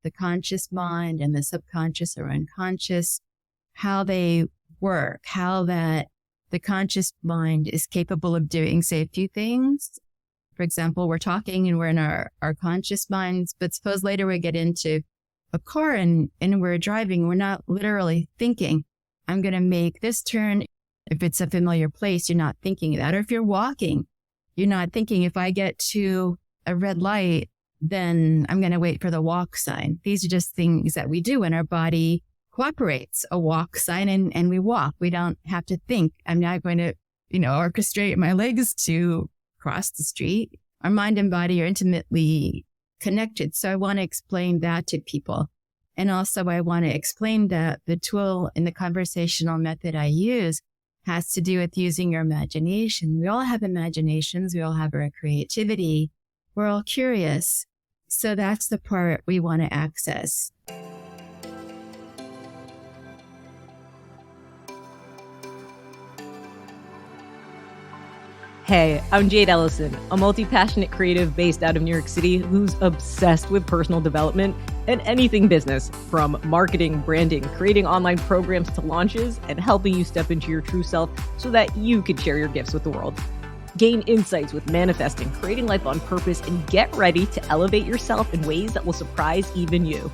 the conscious mind and the subconscious or unconscious, how they work, how that the conscious mind is capable of doing, say, a few things. For example, we're talking and we're in our conscious minds, but suppose later we get into a car and we're driving. We're not literally thinking, I'm going to make this turn. If it's a familiar place, you're not thinking that. Or if you're walking, you're not thinking, if I get to a red light, then I'm going to wait for the walk sign. These are just things that we do, and our body cooperates. A walk sign and we walk. We don't have to think, I'm not going to, orchestrate my legs to cross the street. Our mind and body are intimately connected. So I want to explain that to people. And also I want to explain that the tool in the conversational method I use has to do with using your imagination. We all have imaginations. We all have our creativity. We're all curious. So that's the part we want to access. Hey, I'm Jade Ellison, a multi-passionate creative based out of New York City who's obsessed with personal development and anything business, from marketing, branding, creating online programs to launches, and helping you step into your true self so that you can share your gifts with the world. Gain insights with manifesting, creating life on purpose, and get ready to elevate yourself in ways that will surprise even you.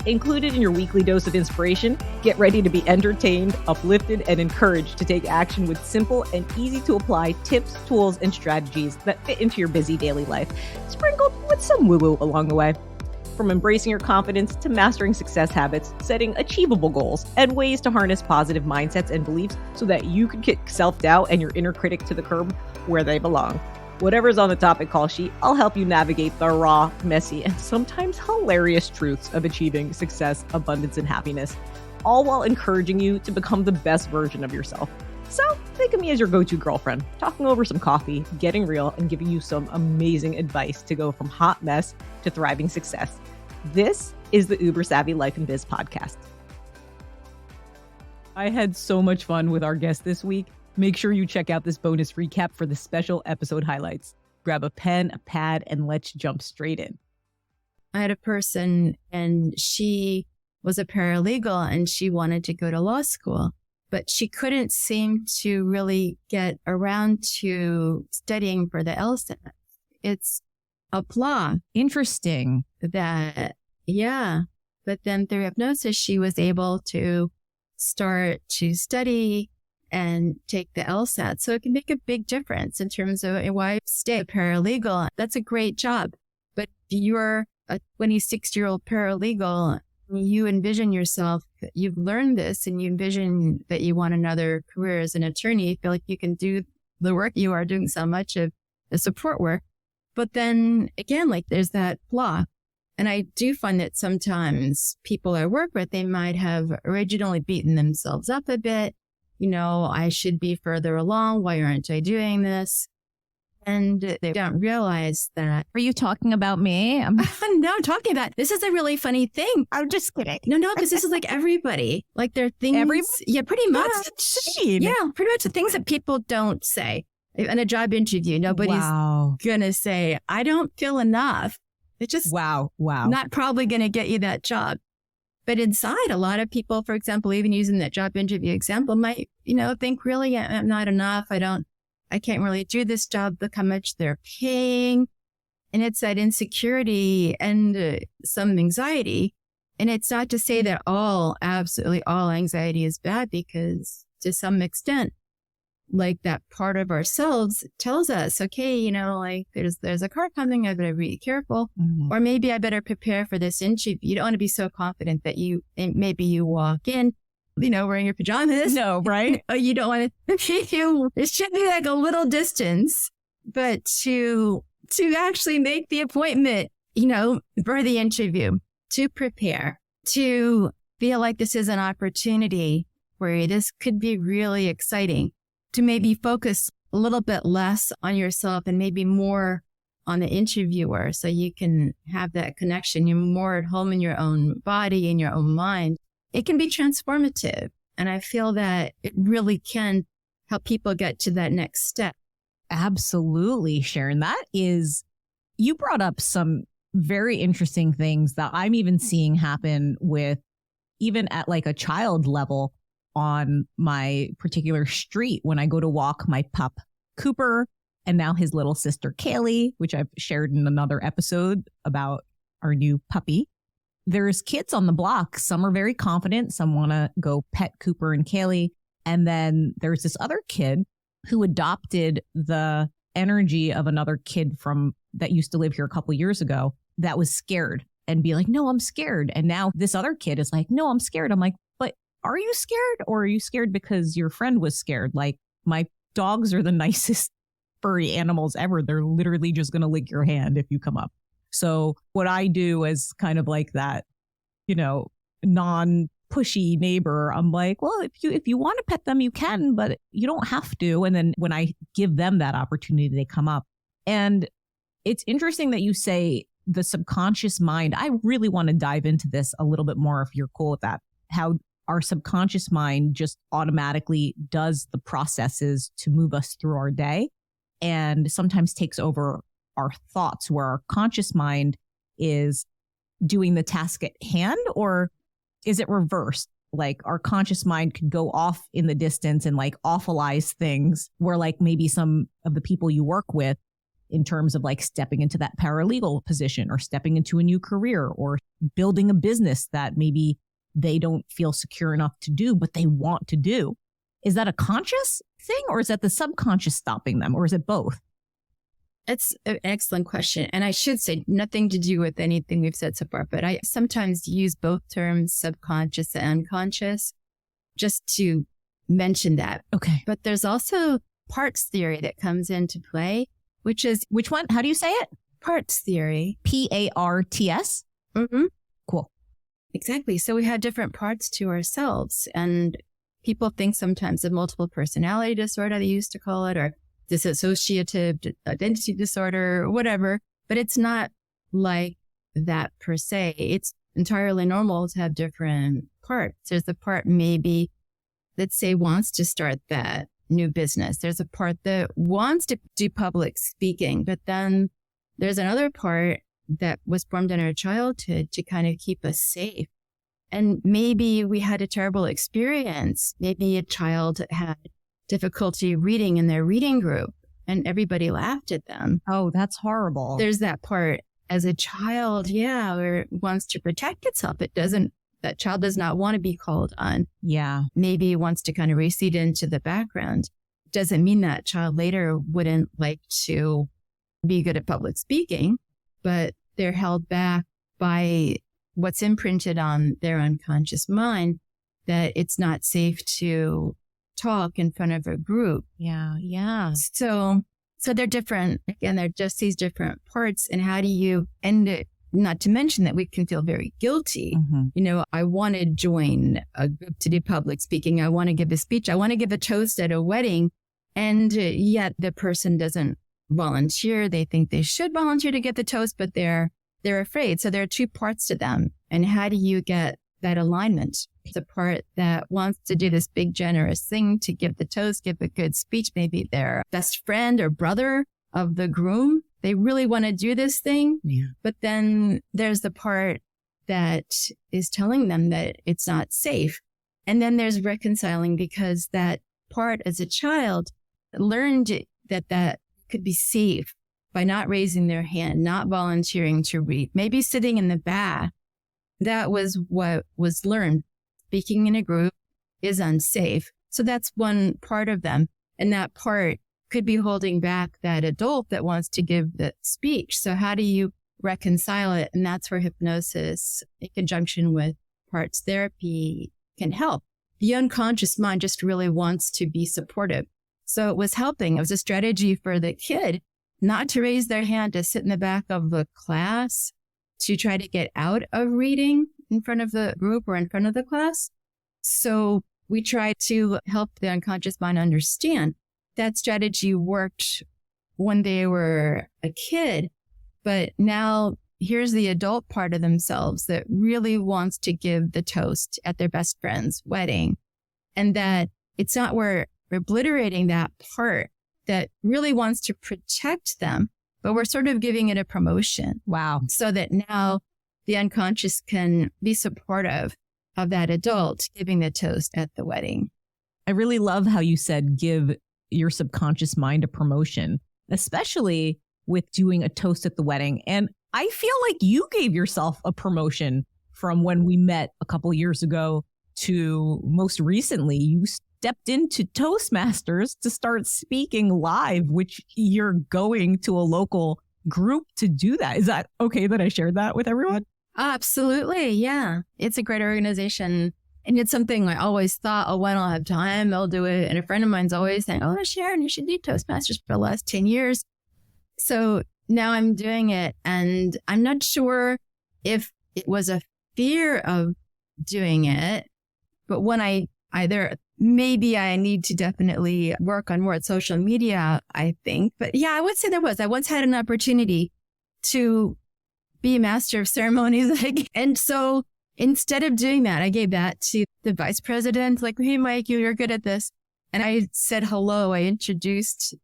Included in your weekly dose of inspiration, get ready to be entertained, uplifted, and encouraged to take action with simple and easy to apply tips, tools, and strategies that fit into your busy daily life, sprinkled with some woo-woo along the way. From embracing your confidence to mastering success habits, setting achievable goals, and ways to harness positive mindsets and beliefs so that you can kick self-doubt and your inner critic to the curb where they belong. Whatever's on the topic call sheet, I'll help you navigate the raw, messy, and sometimes hilarious truths of achieving success, abundance, and happiness, all while encouraging you to become the best version of yourself. So think of me as your go-to girlfriend, talking over some coffee, getting real, and giving you some amazing advice to go from hot mess to thriving success. This is the Uber Savvy Life and Biz podcast. I had so much fun with our guest this week. Make sure you check out this bonus recap for the special episode highlights. Grab a pen, a pad, and let's jump straight in. I had a person and she was a paralegal and she wanted to go to law school, but she couldn't seem to really get around to studying for the LSAT. It's a flaw. Interesting. But then through hypnosis, she was able to start to study and take the LSAT. So it can make a big difference in terms of why stay a paralegal. That's a great job. But you're a 26-year-old paralegal, you envision yourself, you've learned this and you envision that you want another career as an attorney. You feel like you can do the work you are doing so much of the support work. But then again, there's that flaw. And I do find that sometimes people I work with, they might have originally beaten themselves up a bit. I should be further along. Why aren't I doing this? And they don't realize that. Are you talking about me? No, I'm talking about, this is a really funny thing. I'm just kidding. No, because this is everybody. There are things. Everybody? Yeah, pretty much. Yeah, pretty much the things that people don't say. In a job interview, nobody's going to say, I don't feel enough. It's just not probably going to get you that job. But inside, a lot of people, for example, even using that job interview example, might, think, really, I'm not enough. I can't really do this job. Look how much they're paying. And it's that insecurity and some anxiety. And it's not to say that absolutely all anxiety is bad, because to some extent, that part of ourselves tells us, okay, there's a car coming. I better be careful. Mm-hmm. Or maybe I better prepare for this interview. You don't want to be so confident that maybe you walk in, wearing your pajamas. No, right? You don't want to, it should be a little distance, but to actually make the appointment, for the interview, to prepare, to feel like this is an opportunity where this could be really exciting. To maybe focus a little bit less on yourself and maybe more on the interviewer, so you can have that connection. You're more at home in your own body, in your own mind. It can be transformative. And I feel that it really can help people get to that next step. Absolutely, Sharon. You brought up some very interesting things that I'm even seeing happen with even at like a child level on my particular street when I go to walk my pup Cooper and now his little sister Kaylee, which I've shared in another episode about our new puppy. There's kids on the block. Some are very confident. Some want to go pet Cooper and Kaylee. And then there's this other kid who adopted the energy of another kid from that used to live here a couple years ago that was scared and be like, no, I'm scared. And now this other kid is like, no, I'm scared. I'm like, but are you scared, or are you scared because your friend was scared? Like, my dogs are the nicest furry animals ever. They're literally just going to lick your hand if you come up. So what I do as kind of like that, non-pushy neighbor, I'm like, well, if you want to pet them, you can, but you don't have to. And then when I give them that opportunity, they come up. And it's interesting that you say the subconscious mind. I really want to dive into this a little bit more if you're cool with that. How our subconscious mind just automatically does the processes to move us through our day and sometimes takes over our thoughts, where our conscious mind is doing the task at hand, or is it reversed? Like our conscious mind could go off in the distance and like awfulize things, where like maybe some of the people you work with in terms of like stepping into that paralegal position or stepping into a new career or building a business that maybe they don't feel secure enough to do, but they want to do. Is that a conscious thing, or is that the subconscious stopping them, or is it both? It's an excellent question. And I should say nothing to do with anything we've said so far, but I sometimes use both terms, subconscious and unconscious, just to mention that. Okay. But there's also parts theory that comes into play, which is... Which one? How do you say it? Parts theory. Parts? Mm-hmm. Cool. Exactly. So we have different parts to ourselves, and people think sometimes of multiple personality disorder, they used to call it, or dissociative identity disorder, or whatever. But it's not like that per se. It's entirely normal to have different parts. There's the part maybe, let's say, wants to start that new business. There's a part that wants to do public speaking, but then there's another part that was formed in our childhood to kind of keep us safe. And maybe we had a terrible experience. Maybe a child had difficulty reading in their reading group and everybody laughed at them. Oh, that's horrible. There's that part as a child, where it wants to protect itself. That child does not want to be called on. Yeah. Maybe wants to kind of recede into the background. Doesn't mean that child later wouldn't like to be good at public speaking, but they're held back by what's imprinted on their unconscious mind, that it's not safe to talk in front of a group. Yeah. So they're different. Again, they're just these different parts. And how do you end it? Not to mention that we can feel very guilty. Mm-hmm. I want to join a group to do public speaking. I want to give a speech. I want to give a toast at a wedding. And yet the person doesn't volunteer. They think they should volunteer to give the toast, but they're afraid. So there are two parts to them. And how do you get that alignment? The part that wants to do this big, generous thing to give the toast, give a good speech, maybe their best friend or brother of the groom. They really want to do this thing. Yeah. But then there's the part that is telling them that it's not safe. And then there's reconciling, because that part as a child learned that could be safe by not raising their hand, not volunteering to read, maybe sitting in the back. That was what was learned. Speaking in a group is unsafe. So that's one part of them. And that part could be holding back that adult that wants to give the speech. So how do you reconcile it? And that's where hypnosis, in conjunction with parts therapy, can help. The unconscious mind just really wants to be supportive. So it was helping. It was a strategy for the kid not to raise their hand, to sit in the back of the class, to try to get out of reading in front of the group or in front of the class. So we try to help the unconscious mind understand that strategy worked when they were a kid, but now here's the adult part of themselves that really wants to give the toast at their best friend's wedding. And that it's not we're obliterating that part that really wants to protect them, but we're sort of giving it a promotion. Wow. So that now the unconscious can be supportive of that adult giving the toast at the wedding. I really love how you said give your subconscious mind a promotion, especially with doing a toast at the wedding. And I feel like you gave yourself a promotion from when we met a couple years ago to most recently. You stepped into Toastmasters to start speaking live, which you're going to a local group to do that. Is that okay that I shared that with everyone? Absolutely. Yeah. It's a great organization. And it's something I always thought, oh, when I'll have time, I'll do it. And a friend of mine's always saying, oh, Sharon, you should do Toastmasters for the last 10 years. So now I'm doing it. And I'm not sure if it was a fear of doing it, but when maybe I need to definitely work on more at social media, I think. But yeah, I would say there was. I once had an opportunity to be a master of ceremonies. And so instead of doing that, I gave that to the vice president, like, hey, Mike, you're good at this. And I said hello. I introduced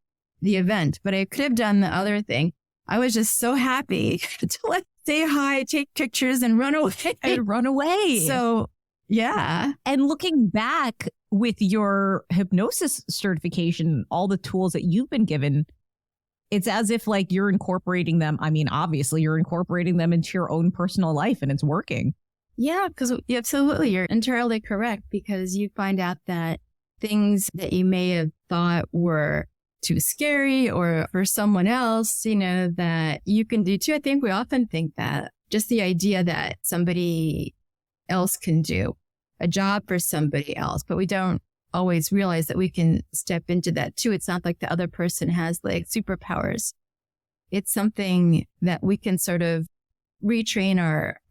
the event, but I could have done the other thing. I was just so happy to say hi, take pictures and run away. So yeah. And looking back with your hypnosis certification, all the tools that you've been given, it's as if like you're incorporating them. I mean, obviously you're incorporating them into your own personal life and it's working. Yeah, because absolutely, you're entirely correct, because you find out that things that you may have thought were too scary or for someone else, that you can do too. I think we often think that just the idea that somebody else can do a job for somebody else, but we don't always realize that we can step into that too. It's not like the other person has like superpowers. It's something that we can sort of retrain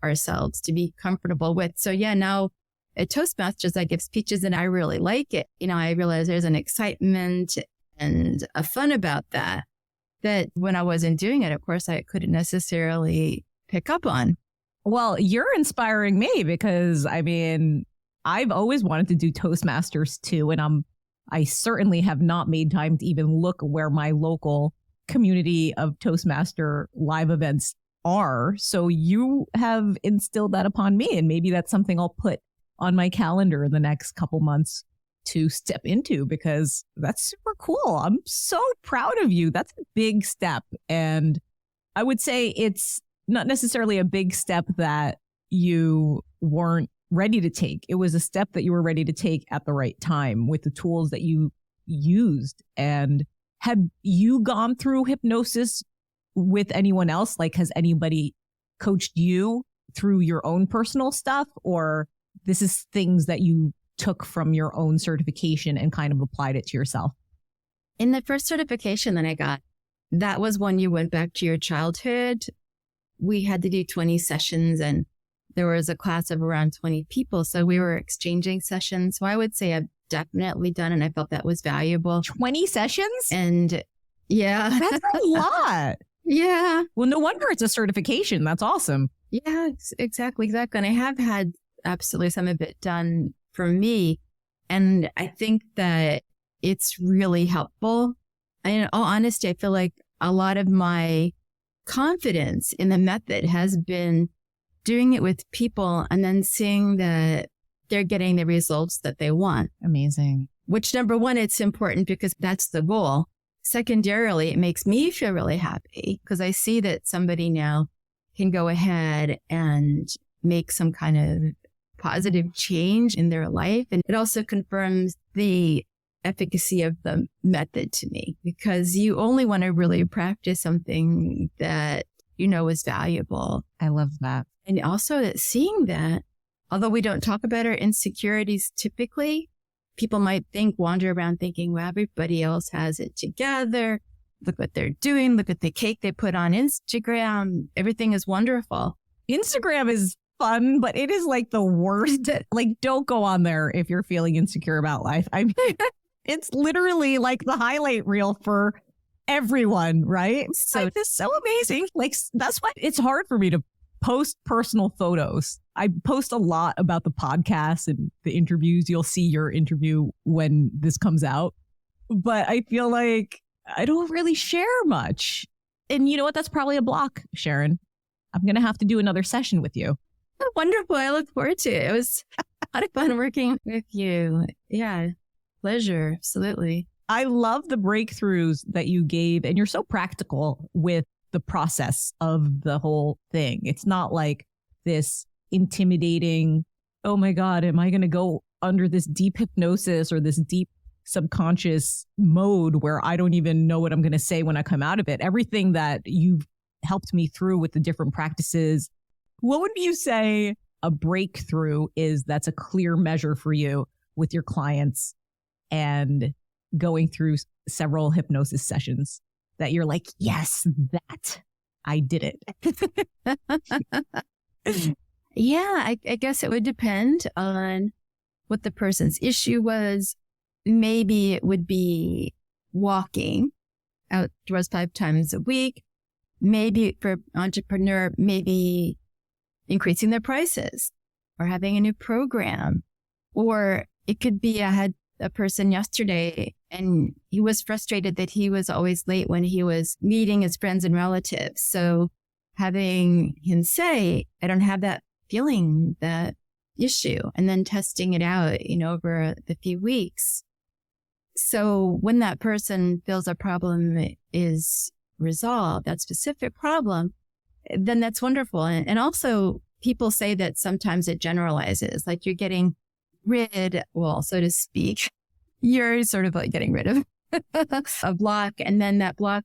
ourselves to be comfortable with. So yeah, now at Toastmasters, I give speeches and I really like it. I realize there's an excitement and a fun about that when I wasn't doing it, of course, I couldn't necessarily pick up on. Well, you're inspiring me because, I mean, I've always wanted to do Toastmasters too. And I certainly have not made time to even look where my local community of Toastmaster live events are. So you have instilled that upon me. And maybe that's something I'll put on my calendar in the next couple months to step into, because that's super cool. I'm so proud of you. That's a big step. And I would say it's not necessarily a big step that you weren't ready to take. It was a step that you were ready to take at the right time with the tools that you used. And have you gone through hypnosis with anyone else? Like, has anybody coached you through your own personal stuff, or this is things that you took from your own certification and kind of applied it to yourself? In the first certification that I got, that was when you went back to your childhood. We had to do 20 sessions and there was a class of around 20 people. So we were exchanging sessions. So I would say I've definitely done, and I felt that was valuable. 20 sessions? And yeah. That's a lot. Yeah. Well, no wonder it's a certification. That's awesome. Yeah, exactly. And I have had absolutely some of it done for me. And I think that it's really helpful. In all honesty, I feel like a lot of my confidence in the method has been doing it with people and then seeing that they're getting the results that they want. Amazing. Which, number one, it's important because that's the goal. Secondarily, it makes me feel really happy because I see that somebody now can go ahead and make some kind of positive change in their life. And it also confirms the efficacy of the method to me, because you only want to really practice something that you know is valuable. I love that. And also that seeing that, although we don't talk about our insecurities typically, people might wander around thinking, well, everybody else has it together. Look what they're doing. Look at the cake they put on Instagram. Everything is wonderful. Instagram is fun, but it is like the worst. Like, don't go on there if you're feeling insecure about life. I mean, it's literally like the highlight reel for everyone, right? So it's so amazing. Like, that's why it's hard for me to post personal photos. I post a lot about the podcast and the interviews. You'll see your interview when this comes out. But I feel like I don't really share much. And you know what? That's probably a block, Sharon. I'm going to have to do another session with you. Oh, wonderful. I look forward to it. It was a lot of fun working with you. Yeah. Pleasure. Absolutely. I love the breakthroughs that you gave, and you're so practical with the process of the whole thing. It's not like this intimidating, oh my God, am I going to go under this deep hypnosis or this deep subconscious mode where I don't even know what I'm going to say when I come out of it. Everything that you've helped me through with the different practices. What would you say a breakthrough is that's a clear measure for you with your clients and going through several hypnosis sessions that you're like, yes, that I did it? Yeah, I guess it would depend on what the person's issue was. Maybe it would be walking outdoors 5 times a week. Maybe for entrepreneur, maybe increasing their prices or having a new program. Or it could be I had a person yesterday and he was frustrated that he was always late when he was meeting his friends and relatives. So having him say, I don't have that feeling, that issue, and then testing it out, over the few weeks. So when that person feels a problem is resolved, that specific problem, then that's wonderful. And also people say that sometimes it generalizes, like you're getting rid, well, so to speak, you're sort of like getting rid of a block. And then that block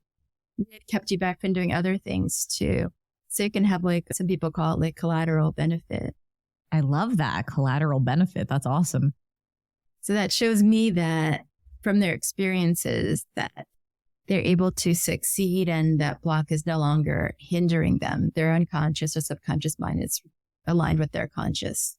kept you back from doing other things too. So you can have some people call it collateral benefit. I love that. Collateral benefit. That's awesome. So that shows me that from their experiences that they're able to succeed and that block is no longer hindering them. Their unconscious or subconscious mind is aligned with their conscious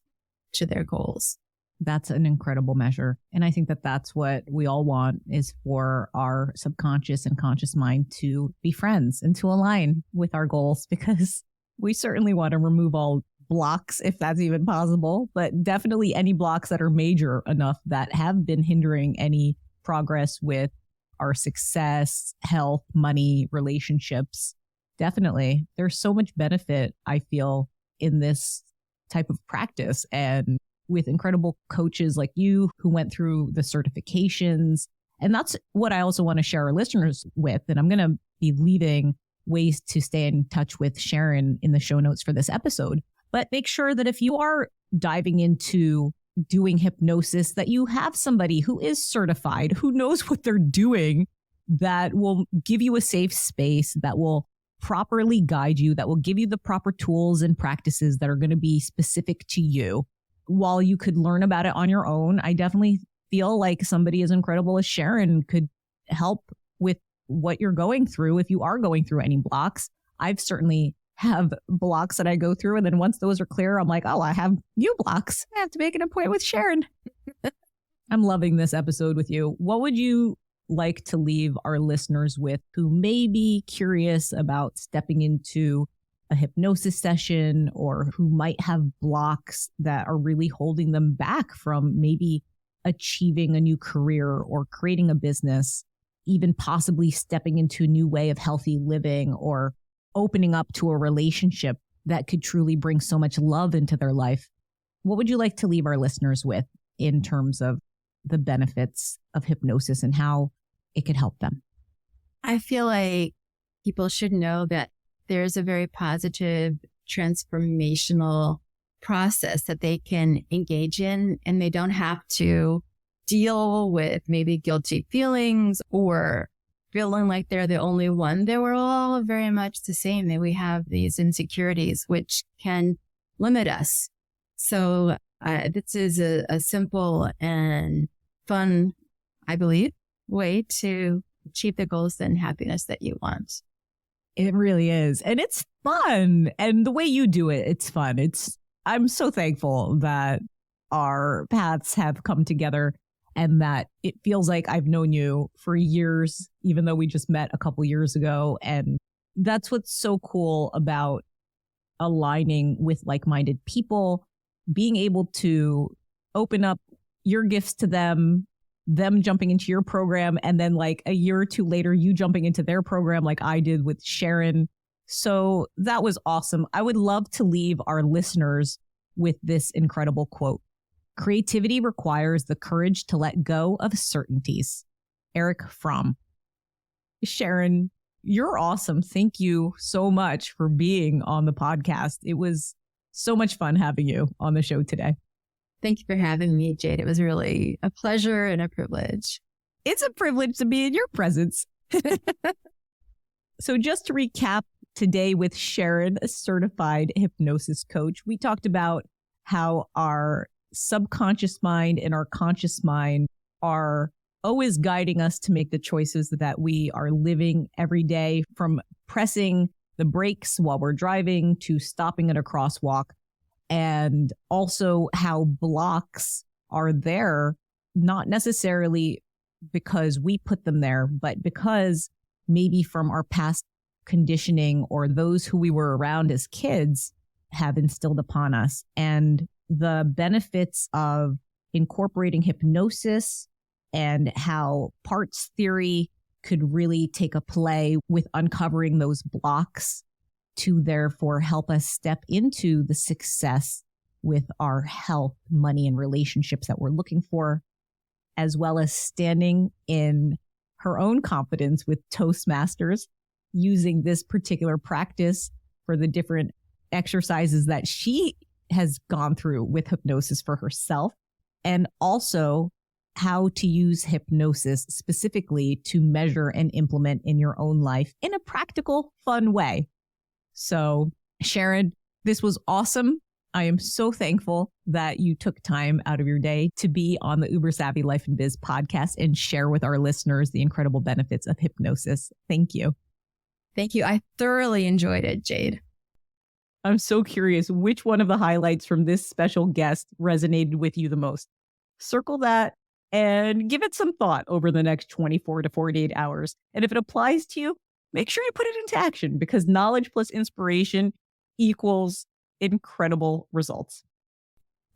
to their goals. That's an incredible measure. And I think that that's what we all want, is for our subconscious and conscious mind to be friends and to align with our goals, because we certainly want to remove all blocks if that's even possible, but definitely any blocks that are major enough that have been hindering any progress with our success, health, money, relationships. Definitely. There's so much benefit, I feel, in this type of practice. And with incredible coaches like you who went through the certifications. And that's what I also want to share our listeners with. And I'm going to be leaving ways to stay in touch with Sharon in the show notes for this episode. But make sure that if you are diving into doing hypnosis, that you have somebody who is certified, who knows what they're doing, that will give you a safe space, that will properly guide you, that will give you the proper tools and practices that are going to be specific to you. While you could learn about it on your own, I definitely feel like somebody as incredible as Sharon could help with what you're going through. If you are going through any blocks, I've certainly have blocks that I go through. And then once those are clear, I'm like, oh, I have new blocks. I have to make an appointment with Sharon. I'm loving this episode with you. What would you like to leave our listeners with who may be curious about stepping into a hypnosis session, or who might have blocks that are really holding them back from maybe achieving a new career or creating a business, even possibly stepping into a new way of healthy living or opening up to a relationship that could truly bring so much love into their life? What would you like to leave our listeners with in terms of the benefits of hypnosis and how it could help them? I feel like people should know that there's a very positive, transformational process that they can engage in, and they don't have to deal with maybe guilty feelings or feeling like they're the only one. That we're all very much the same, that we have these insecurities which can limit us. So this is a simple and fun, I believe, way to achieve the goals and happiness that you want. It really is. And it's fun. And the way you do it, it's fun. I'm so thankful that our paths have come together and that it feels like I've known you for years, even though we just met a couple years ago. And that's what's so cool about aligning with like-minded people, being able to open up your gifts to them them jumping into your program and then like a year or two later, you jumping into their program like I did with Sharon. So that was awesome. I would love to leave our listeners with this incredible quote. Creativity requires the courage to let go of certainties. Eric Fromm. Sharon, you're awesome. Thank you so much for being on the podcast. It was so much fun having you on the show today. Thank you for having me, Jade. It was really a pleasure and a privilege. It's a privilege to be in your presence. So just to recap today with Sharon, a certified hypnosis coach, we talked about how our subconscious mind and our conscious mind are always guiding us to make the choices that we are living every day, from pressing the brakes while we're driving to stopping at a crosswalk, and also how blocks are there, not necessarily because we put them there, but because maybe from our past conditioning or those who we were around as kids have instilled upon us. And the benefits of incorporating hypnosis and how parts theory could really take a play with uncovering those blocks to therefore help us step into the success with our health, money, and relationships that we're looking for, as well as standing in her own confidence with Toastmasters, using this particular practice for the different exercises that she has gone through with hypnosis for herself, and also how to use hypnosis specifically to measure and implement in your own life in a practical, fun way. So, Sharon, this was awesome. I am so thankful that you took time out of your day to be on the Uber Savvy Life and Biz podcast and share with our listeners the incredible benefits of hypnosis. Thank you. Thank you. I thoroughly enjoyed it, Jade. I'm so curious which one of the highlights from this special guest resonated with you the most. Circle that and give it some thought over the next 24 to 48 hours. And if it applies to you, make sure you put it into action, because knowledge plus inspiration equals incredible results.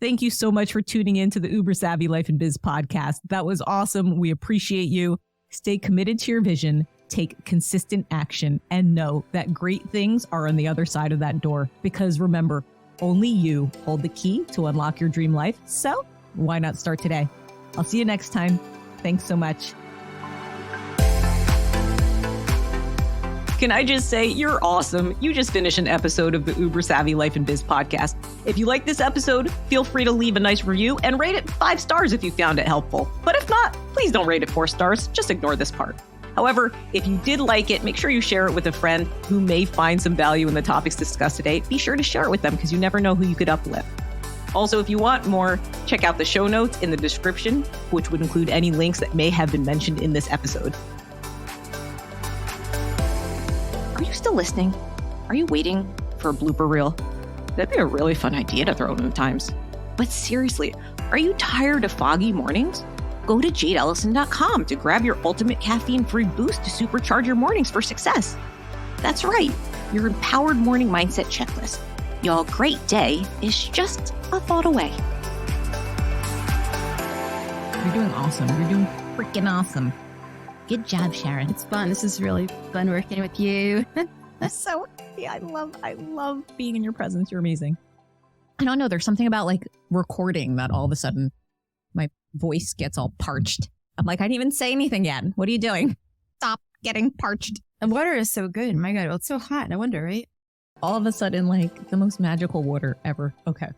Thank you so much for tuning in to the Uber Savvy Life and Biz podcast. That was awesome. We appreciate you. Stay committed to your vision, take consistent action, and know that great things are on the other side of that door. Because remember, only you hold the key to unlock your dream life. So why not start today? I'll see you next time. Thanks so much. Can I just say, you're awesome. You just finished an episode of the Uber Savvy Life and Biz podcast. If you like this episode, feel free to leave a nice review and rate it 5 stars if you found it helpful. But if not, please don't rate it 4 stars. Just ignore this part. However, if you did like it, make sure you share it with a friend who may find some value in the topics discussed today. Be sure to share it with them, because you never know who you could uplift. Also, if you want more, check out the show notes in the description, which would include any links that may have been mentioned in this episode. Are you still listening? Are you waiting for a blooper reel? That'd be a really fun idea to throw in the Times. But seriously, are you tired of foggy mornings? Go to jadeellison.com to grab your ultimate caffeine-free boost to supercharge your mornings for success. That's right, your empowered morning mindset checklist. Your great day is just a thought away. You're doing awesome. You're doing freaking awesome. Good job, Sharon. It's fun. This is really fun working with you. So yeah, I love being in your presence. You're amazing. I don't know. There's something about like recording that all of a sudden my voice gets all parched. I'm like, I didn't even say anything yet. What are you doing? Stop getting parched. The water is so good. My God, well, it's so hot. No wonder, right? All of a sudden, like the most magical water ever. Okay.